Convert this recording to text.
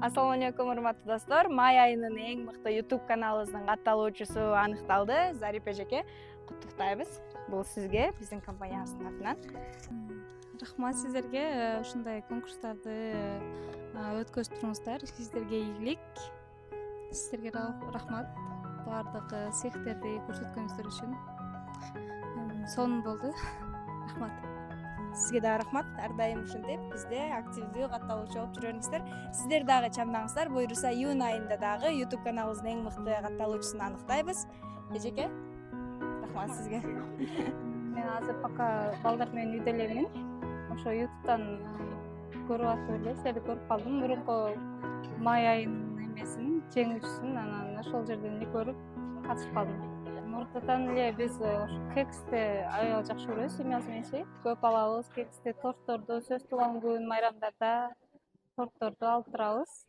Assalamu алейкум, урматтуу достор. Май айынын эң мыкты YouTube каналыбыздын катталуучусу аныкталды. Зарипа эжеке, куттуктайбыз. Бул сизге биздин компаниябыздын атынан. Рахмат сиздерге ушундай конкурстарды өткөзүп сиздерге ийгилик. Сиздерге рахмат. Бардык цехтерди көрсөткөнүздөр үчүн. Сонун болду. Рахмат. Сизге дагы рахмат. Ар дайым ушинтип бизде активдүү катталуучу болуп жүрө бериңиздер. Сиздер дагы чамдаңыздар. Буюрса июнь айында дагы YouTube каналыбыздын эң мыкты катталуучусун аныктайбыз. Эжеке, рахмат сизге. Мен азыр пока балдар менен үйдө элемин. Ошо YouTube'дан көрүп атып эле, сени көрүп калдым. Мурунку май айынын эмесин, жеңүүчүсүн, анан ошол жерден эле көрүп катышып калдым. Мурунтан эле биз ошо кексти аябай жакшы көрөбүз, семьябыз менен көп алабыз. Кексти, тортторду, сөз туулган күн, майрамдарда тортторду алып турабыз.